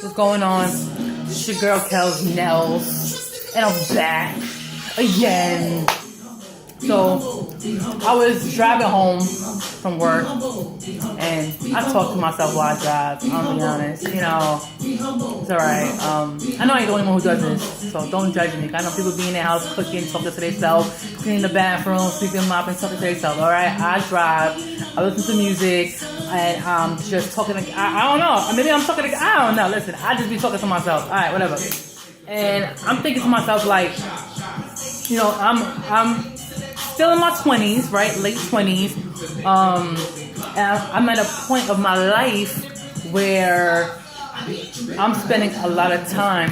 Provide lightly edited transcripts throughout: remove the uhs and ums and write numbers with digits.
What's going on? It's your girl Kels Nels, and I'm back again. So I was driving home from work, and I talk to myself while I drive. I'll be honest, it's alright. I know I ain't the only one who does this, so don't judge me. I know people be in their house cooking, talking to themselves, cleaning the bathroom, sweeping, mopping, talking to themselves. Alright, I drive, I listen to music, and I'm just talking. I don't know. Maybe I'm talking. I don't know. Listen, I just be talking to myself. Alright, whatever. And I'm thinking to myself like, I'm still in my 20s, right? Late 20s. And I'm at a point of my life where I'm spending a lot of time.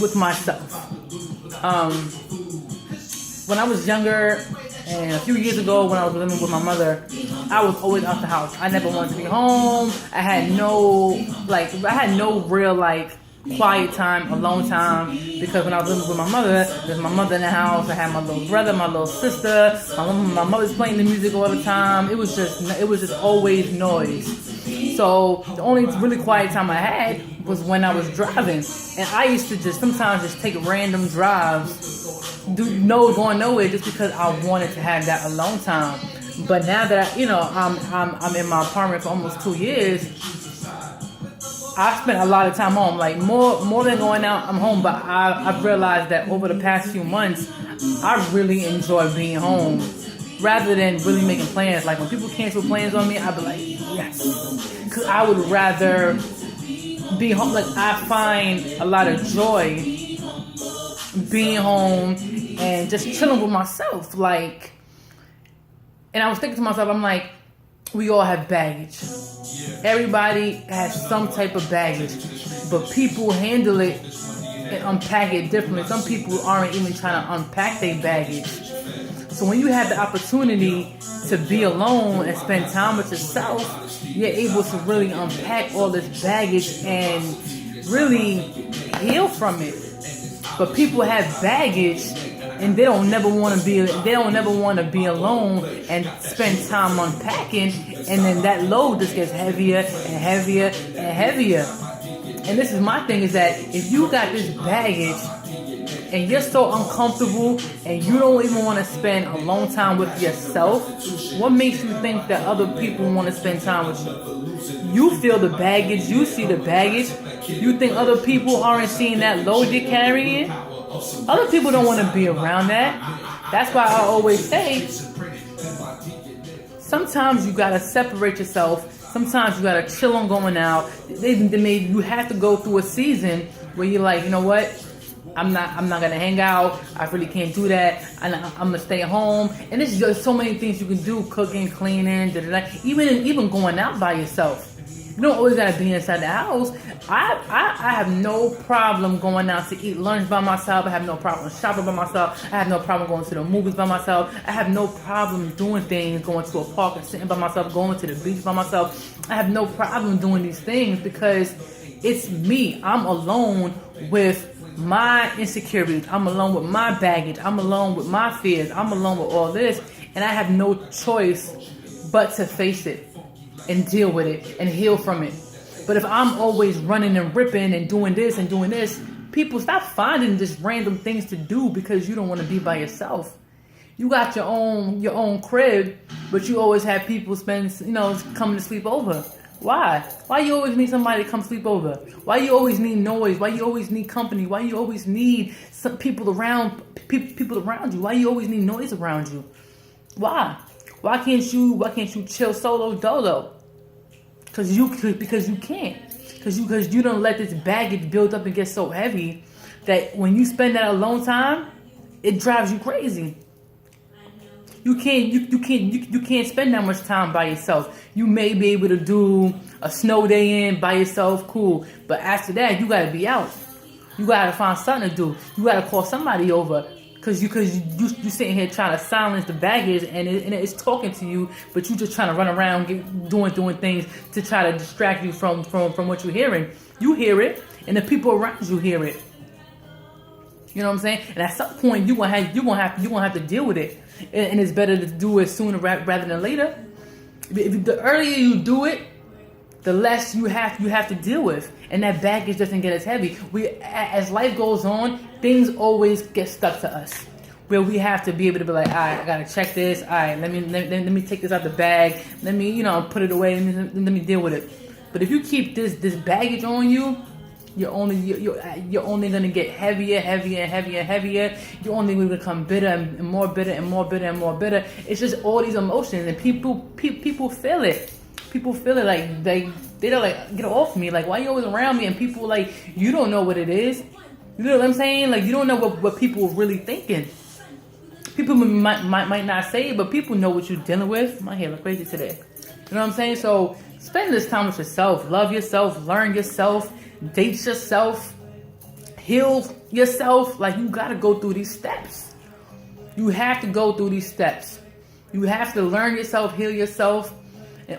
With myself. When I was younger, and a few years ago when I was living with my mother, I was always out the house. I never wanted to be home. I had no real quiet time, alone time, because when I was living with my mother, there's my mother in the house. I had my little brother, my little sister. My mother's playing the music all the time. It was just always noise. So the only really quiet time I had was when I was driving, and I used to sometimes just take random drives, going nowhere, just because I wanted to have that alone time. But now that I'm in my apartment for almost 2 years, I spent a lot of time home, like more than going out. I'm home, but I've realized that over the past few months, I really enjoy being home rather than really making plans. Like when people cancel plans on me, I'd be like, yes, because I would rather be home. Like I find a lot of joy being home and just chilling with myself. Like, and I was thinking to myself, I'm like, we all have baggage. Everybody has some type of baggage, but people handle it and unpack it differently. Some people aren't even trying to unpack their baggage. So when you have the opportunity to be alone and spend time with yourself, you're able to really unpack all this baggage and really heal from it. But people have baggage and they don't never want to be alone and spend time unpacking, and then that load just gets heavier and heavier and heavier. And this is my thing, is that if you got this baggage and you're so uncomfortable and you don't even want to spend a long time with yourself, what makes you think that other people want to spend time with you? You feel the baggage, you see the baggage. You think other people aren't seeing that load you're carrying? Other people don't want to be around that. That's why I always say, sometimes you gotta separate yourself. Sometimes you gotta chill on going out. You have to go through a season where you're like, you know what? I'm not gonna hang out. I really can't do that. I'm gonna stay at home. And there's just so many things you can do: cooking, cleaning, even going out by yourself. You don't always gotta be inside the house. I have no problem going out to eat lunch by myself. I have no problem shopping by myself. I have no problem going to the movies by myself. I have no problem doing things, going to a park and sitting by myself, going to the beach by myself. I have no problem doing these things because it's me. I'm alone with my insecurities. I'm alone with my baggage. I'm alone with my fears. I'm alone with all this, and I have no choice but to face it and deal with it and heal from it. But if I'm always running and ripping and doing this, people stop finding just random things to do because you don't want to be by yourself. You got your own crib, but you always have people coming to sleep over. Why? Why you always need somebody to come sleep over? Why you always need noise? Why you always need company? Why you always need some people around you? Why you always need noise around you? Why? Why can't you chill solo dolo? Because you can't. Because you don't let this baggage build up and get so heavy that when you spend that alone time, it drives you crazy. You can't spend that much time by yourself. You may be able to do a snow day in by yourself, cool. But after that, you gotta be out. You gotta find something to do. You gotta call somebody over. Cause you sitting here trying to silence the baggage and it's talking to you, but you just trying to run around doing things to try to distract you from what you're hearing. You hear it, and the people around you hear it. You know what I'm saying? And at some point, you're gonna have to deal with it, and it's better to do it sooner rather than later. The earlier you do it, the less you have to deal with, and that baggage doesn't get as heavy. As life goes on, things always get stuck to us, where we have to be able to be like, all right, I gotta check this. All right, let me take this out the bag. Let me put it away. Let me deal with it. But if you keep this baggage on you, you're only gonna get heavier, heavier, and heavier, and heavier. You're only gonna become bitter and more bitter and more bitter and more bitter. It's just all these emotions, and people feel it. People feel it like they're like, get off me. Like, why you always around me? And people like, you don't know what it is. You know what I'm saying? Like, you don't know what people are really thinking. People might not say it, but people know what you're dealing with. My hair look crazy today. You know what I'm saying? So spend this time with yourself. Love yourself. Learn yourself. Date yourself. Heal yourself. Like, you got to go through these steps. You have to go through these steps. You have to learn yourself, heal yourself,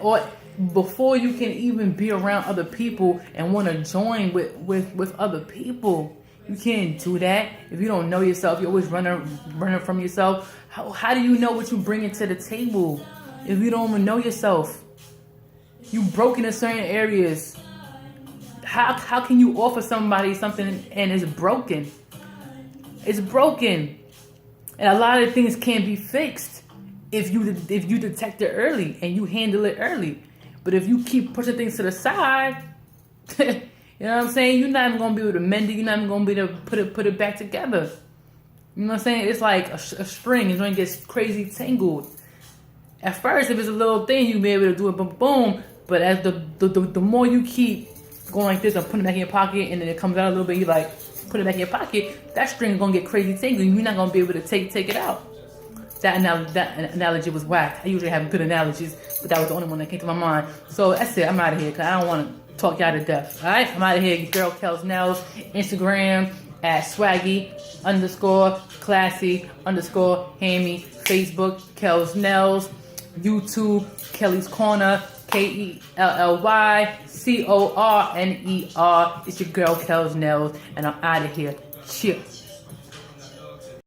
or before you can even be around other people and want to join with other people. You can't do that if you don't know yourself. You're always running from yourself. How do you know what you bring to the table if you don't even know yourself? You broken in certain areas. How can you offer somebody something and it's broken? It's broken, and a lot of things can't be fixed if you detect it early and you handle it early. But if you keep pushing things to the side, you know what I'm saying? You're not even gonna be able to mend it. You're not even gonna be able to put it back together. You know what I'm saying? It's like a string. It's gonna get crazy tangled. At first, if it's a little thing, you'll be able to do it, boom, boom. But as the more you keep going like this and putting it back in your pocket, and then it comes out a little bit, you like put it back in your pocket. That string is gonna get crazy tangled. You're not gonna be able to take it out. That analogy was whack. I usually have good analogies, but that was the only one that came to my mind. So that's it. I'm out of here because I don't want to talk y'all to death. All right, I'm out of here. Your girl Kels Nails. Instagram at swaggy_classy_hammy. Facebook Kels Nails. YouTube Kelly's Corner. KELLYCORNER. It's your girl Kels Nails, and I'm out of here. Cheers.